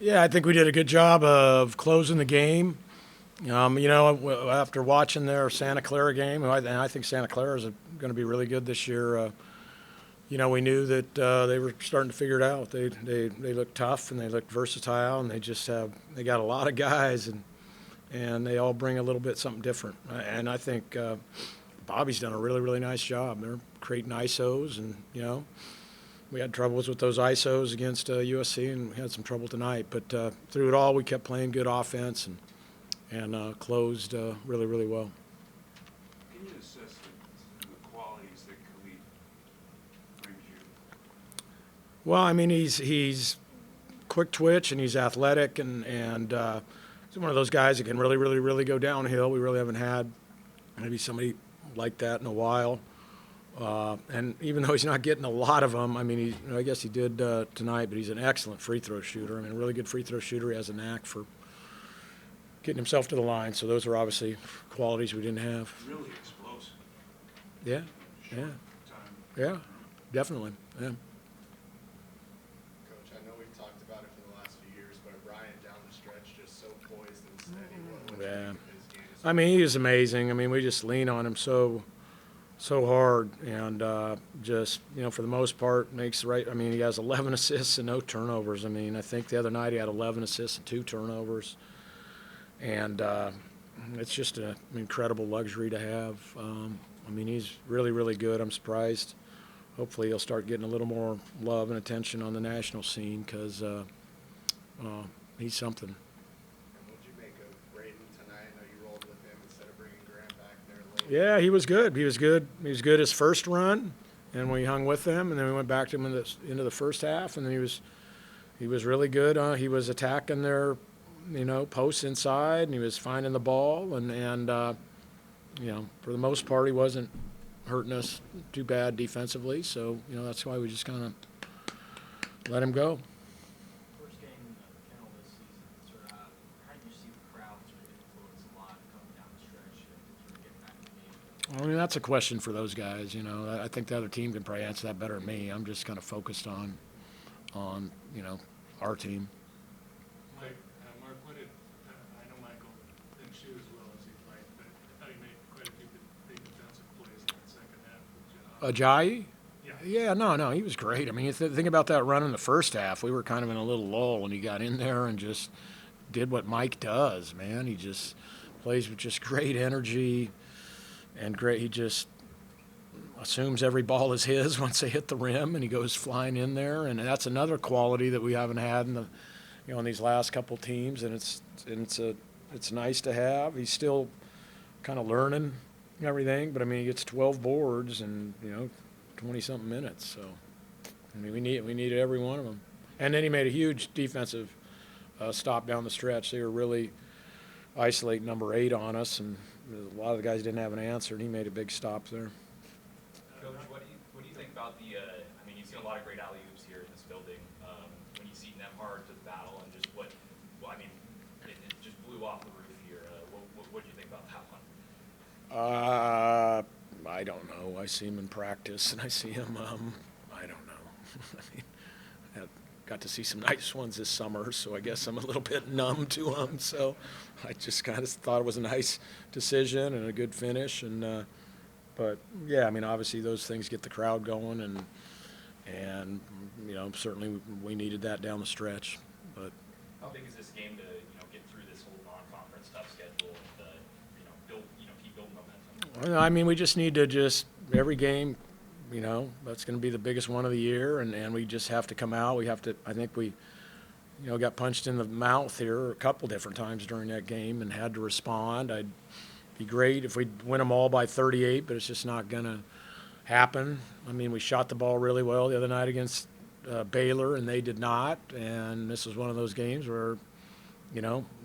Yeah, I think we did a good job of closing the game. After watching their Santa Clara game, and I think Santa Clara is going to be really good this year. We knew that they were starting to figure it out. They look tough and they look versatile, and they got a lot of guys, and they all bring a little bit something different. And I think Bobby's done a really really nice job. They're creating ISOs, and we had troubles with those ISOs against USC, and we had some trouble tonight. But through it all, we kept playing good offense and closed really really well. Can you assess the qualities that Khalid brings you? Well, I mean, he's quick twitch and he's athletic and he's one of those guys that can really really really go downhill. We really haven't had maybe somebody like that in a while. And even though he's not getting a lot of them, I mean, I guess he did tonight, but he's an excellent free throw shooter. I mean, a really good free throw shooter. He has a knack for getting himself to the line. So those are obviously qualities we didn't have. Really explosive. Yeah, yeah, Time. yeah, definitely. Yeah. Coach, I know we've talked about it for the last few years, but Brian down the stretch just so poised and steady. What you Yeah. think of his game? I mean, he is amazing. I mean, we just lean on him so hard, and just for the most part makes the right. I mean, he has 11 assists and no turnovers. I mean, I think the other night he had 11 assists and 2 turnovers, and it's just an incredible luxury to have. I mean, he's really really good. I'm surprised. Hopefully, he'll start getting a little more love and attention on the national scene because he's something. And what'd you make of Braden tonight? I know you rolled with him instead of bringing Grant back there late. Yeah, he was good. He was good. He was good his first run, and we hung with him, and then we went back to him into the first half, and then he was really good. He was attacking their posts inside, and he was finding the ball, and for the most part, he wasn't hurting us too bad defensively. So that's why we just kind of let him go. First game in the kennel this season, how do you see the crowd influence a lot coming down the stretch and getting back in the game? I mean, that's a question for those guys. I think the other team can probably answer that better than me. I'm just kind of focused on our team. Mark, I know Michael thinks you as well as he'd like, but I thought he made quite a few big defensive plays in that second half with John. Ajayi? Yeah, no, he was great. I mean, think about that run in the first half. We were kind of in a little lull, and he got in there and just did what Mike does, man. He just plays with just great energy and great. He just assumes every ball is his once they hit the rim, and he goes flying in there. And that's another quality that we haven't had in these last couple teams, and it's nice to have. He's still kind of learning everything, but I mean, he gets 12 boards and 20-something minutes. So, I mean, we needed every one of them. And then he made a huge defensive stop down the stretch. They were really isolating number 8 on us, and a lot of the guys didn't have an answer, and he made a big stop there. Coach, what do you think about I mean, you've seen a lot of great alley-oops here in this building. When you've seen them hard to the battle, and just I mean, it just blew off the roof here. What do you think about that one? I don't know. I see him in practice, and I see him. I don't know. I mean, I got to see some nice ones this summer, so I guess I'm a little bit numb to them. So I just kind of thought it was a nice decision and a good finish. But yeah, I mean, obviously those things get the crowd going, and certainly we needed that down the stretch. But How big is this game to get through this whole non-conference tough schedule and keep building momentum? I mean, we just need to every game, that's going to be the biggest one of the year, and we just have to come out. We have to. I think we, got punched in the mouth here a couple different times during that game and had to respond. I'd be great if we win them all by 38, but it's just not going to happen. I mean, we shot the ball really well the other night against Baylor, and they did not. And this was one of those games where,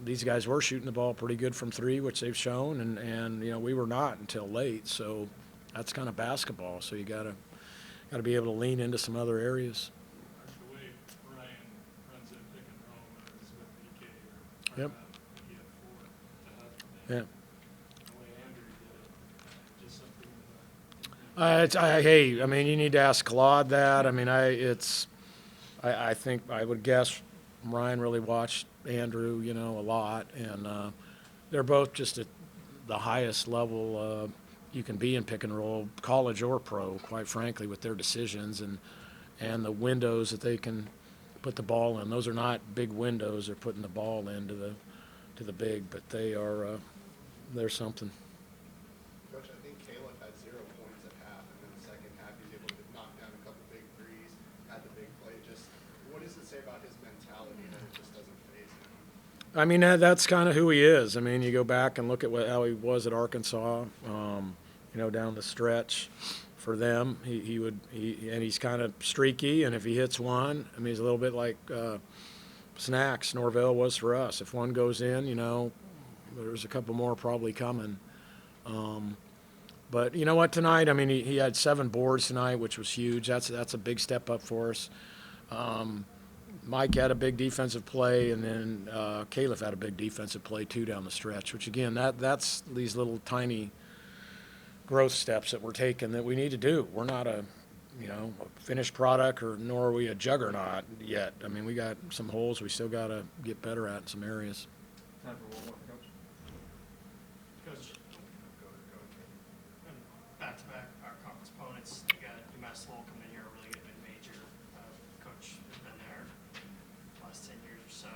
these guys were shooting the ball pretty good from 3, which they've shown, and we were not until late. So that's kind of basketball. So you got to be able to lean into some other areas. The way Brian runs that pick and roll is with BK or Yep. he had 4 to Hudson. Yeah. The way Andrew did it, just something. Hey, I mean, you need to ask Claude that. I mean, I think I would guess Ryan really watched Andrew, a lot, and they're both just at the highest level you can be in pick and roll, college or pro, quite frankly, with their decisions and the windows that they can put the ball in. Those are not big windows; they're putting the ball into the big, but they're something. Coach, I think Caleb had 0 points at half, and then the second half he's able to knock down a couple big threes, had the big play. Just what does it say about his mentality that it just doesn't faze him? I mean, that's kind of who he is. I mean, you go back and look at how he was at Arkansas, down the stretch for them. And he's kind of streaky, and if he hits one, I mean, he's a little bit like Snacks, Norvell was for us. If one goes in, there's a couple more probably coming. But you know what, tonight, I mean, he had 7 boards tonight, which was huge. That's a big step up for us. Mike had a big defensive play, and then Caleb had a big defensive play too down the stretch, which again, that's these little tiny growth steps that we're taking that we need to do. We're not a finished product, nor are we a juggernaut yet. I mean, we got some holes we still got to get better at in some areas. Time for one more, Coach. Coach, back-to-back our conference opponents. You got UMass Lowell coming in here, really getting a major. Coach has been there the last 10 years or so.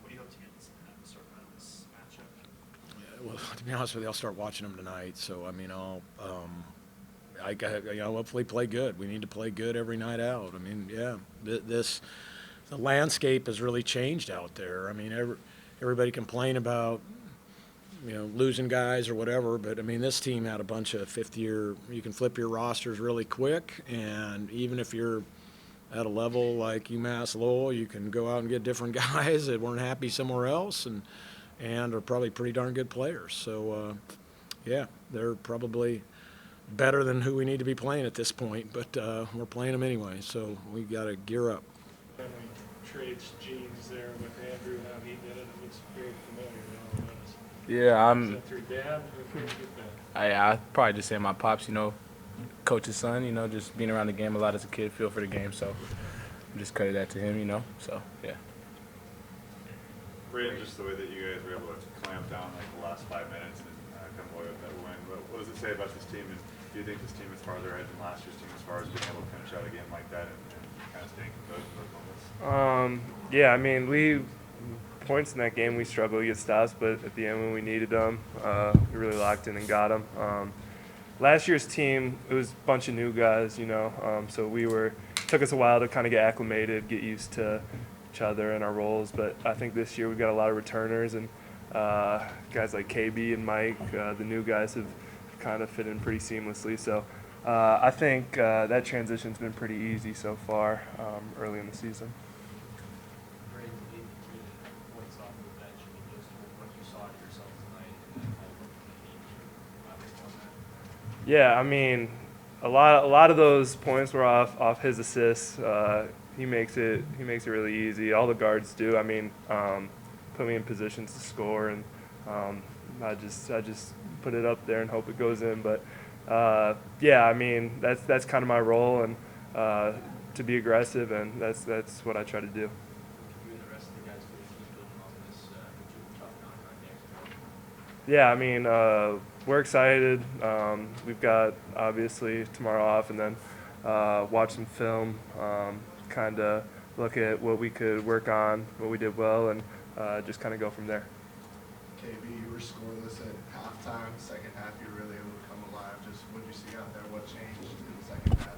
What do you hope to get sort of out of this matchup? Yeah, well, to be honest with you, I'll start watching them tonight. So I mean, I got hopefully play good. We need to play good every night out. I mean, yeah, the landscape has really changed out there. I mean, everybody complain about losing guys or whatever, but I mean, this team had a bunch of fifth-year. You can flip your rosters really quick, and even if you're at a level like UMass Lowell, you can go out and get different guys that weren't happy somewhere else, and are probably pretty darn good players. So, yeah, they're probably better than who we need to be playing at this point, but we're playing them anyway, so we got to gear up. Family trades genes there with Andrew, how he did it. It looks very familiar to all of us. Yeah, Is that through dad? Where did you get that? I probably just say my pops, coach's son, just being around the game a lot as a kid, feel for the game. So I'm just credit that to him, So, yeah. Brayden, just the way that you guys were able to clamp down like the last 5 minutes and come away with that win. What does it say about this team? And do you think this team is farther ahead than last year's team as far as being able to finish out a game like that and kind of staying composed in those moments? Yeah, I mean, points in that game we struggled against us, but at the end when we needed them, we really locked in and got them. Last year's team, it was a bunch of new guys, so took us a while to kind of get acclimated, get used to each other and our roles, but I think this year we've got a lot of returners, and guys like KB and Mike, the new guys have kind of fit in pretty seamlessly. So I think that transition's been pretty easy so far early in the season. Great to get points off of the bench. I mean, just what you saw to yourself tonight and then kind of what you need to Yeah, I mean, a lot of those points were off his assists. He makes it really easy. All the guards do. I mean, put me in positions to score, and I just put it up there and hope it goes in. But yeah, I mean, that's kind of my role, and to be aggressive, and that's what I try to do. You and the rest of the guys feel keep building on this tough non-contact next. Yeah, I mean, we're excited. We've got obviously tomorrow off, and then watch some film, kind of look at what we could work on, what we did well, and just kind of go from there. KB, you were scoreless at halftime. Second half, you were really able to come alive. Just what did you see out there? What changed in the second half?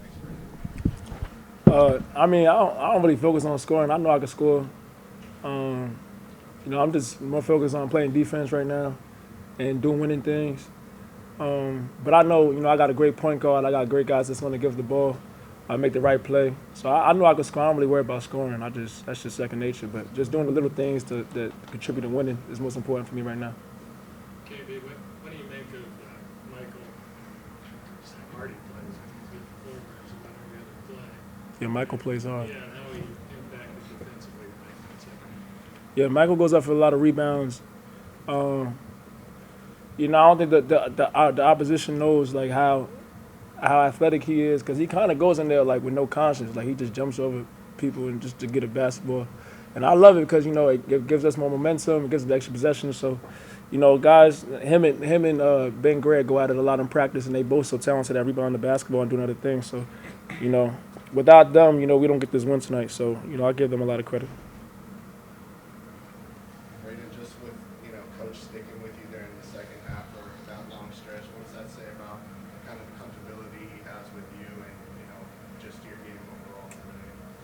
Thanks, Brayden. I mean, I don't really focus on scoring. I know I can score. I'm just more focused on playing defense right now and doing winning things. But I know, I got a great point guard. I got great guys that's going to give the ball. I make the right play. So I know I can score. I don't really worry about scoring. That's just second nature. But just doing the little things that contribute to winning is most important for me right now. KB, what do you make of Michael Hardy plays? He's good performers and every other play. Yeah, Michael plays hard. Yeah, and how he impacted defensively tonight in that second half. Yeah, Michael goes up for a lot of rebounds. I don't think that the opposition knows like how athletic he is, because he kind of goes in there like with no conscience, like he just jumps over people and just to get a basketball. And I love it because, it gives us more momentum, it gives us the extra possession. So, guys, him and Ben Gregg go at it a lot in practice, and they both so talented at rebounding the basketball and doing other things. So, without them, we don't get this win tonight. So, I give them a lot of credit. Brayden, just with, Coach sticking with you there in the second half or that long stretch, what does that say about kind of the comfortability he has with you and, just your game overall?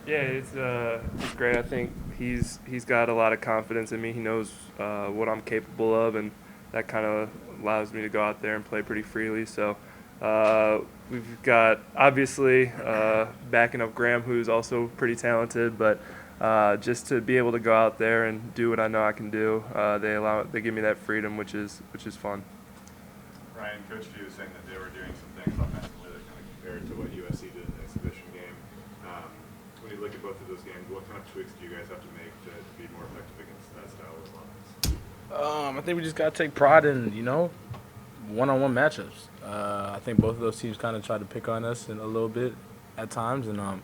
Yeah, it's great. I think he's got a lot of confidence in me. He knows what I'm capable of, and that kind of allows me to go out there and play pretty freely. So we've got obviously backing up Graham, who's also pretty talented, but just to be able to go out there and do what I know I can do, they give me that freedom, which is fun. Ryan, Coach Few was saying that they were doing some things offensively that kind of compared to what USC did in the exhibition game. When you look at both of those games, what kind of tweaks do you guys have to make to be more effective against that style of offense? I think we just got to take pride in, one-on-one matchups. I think both of those teams kind of tried to pick on us a little bit at times, and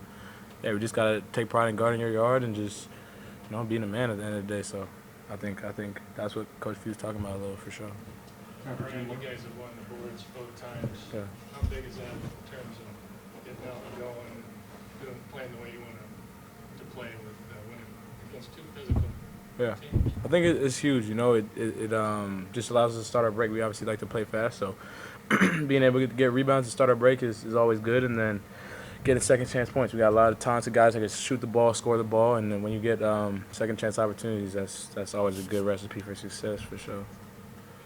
we just got to take pride in guarding your yard and just, being a man at the end of the day. So I think that's what Coach Few's talking about a little for sure. Ryan, you guys have won the boards both times. Yeah. How big is that in terms of getting out and going and playing the way you want to play with winning against two physical Yeah, teams? I think it's huge. It just allows us to start our break. We obviously like to play fast, so being able to get rebounds to start our break is always good. And then getting second chance points. We got a lot of talented guys that can shoot the ball, score the ball, and then when you get second chance opportunities, that's always a good recipe for success for sure.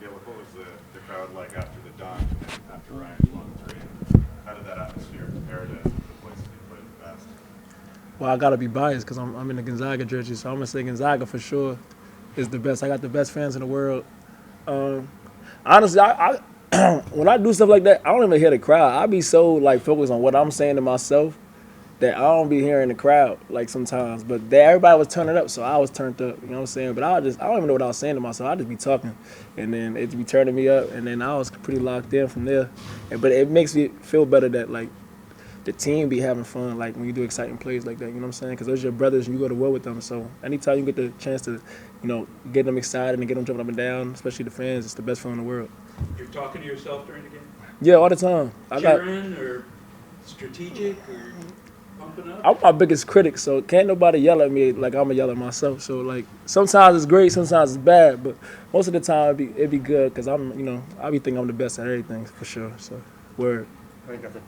Yeah, what was the crowd like after the dunk and after Ryan's long three? How did that atmosphere compare to the places you played in the past? Well, I got to be biased because I'm in the Gonzaga jersey, so I'm going to say Gonzaga for sure is the best. I got the best fans in the world. Honestly, I when I do stuff like that, I don't even hear the crowd. I be so, focused on what I'm saying to myself that I don't be hearing the crowd, sometimes. But everybody was turning up, so I was turned up, you know what I'm saying? But I don't even know what I was saying to myself. I just be talking, and then it be turning me up, and then I was pretty locked in from there. But it makes me feel better that, the team be having fun, when you do exciting plays like that, you know what I'm saying? Because those are your brothers and you go to war with them. So anytime you get the chance to, get them excited and get them jumping up and down, especially the fans, it's the best fun in the world. You're talking to yourself during the game? Yeah, all the time. Cheering or strategic or pumping up? I'm my biggest critic, so can't nobody yell at me like I'm going to yell at myself. So, sometimes it's great, sometimes it's bad, but most of the time it'd be good because I be thinking I'm the best at everything for sure. So, word.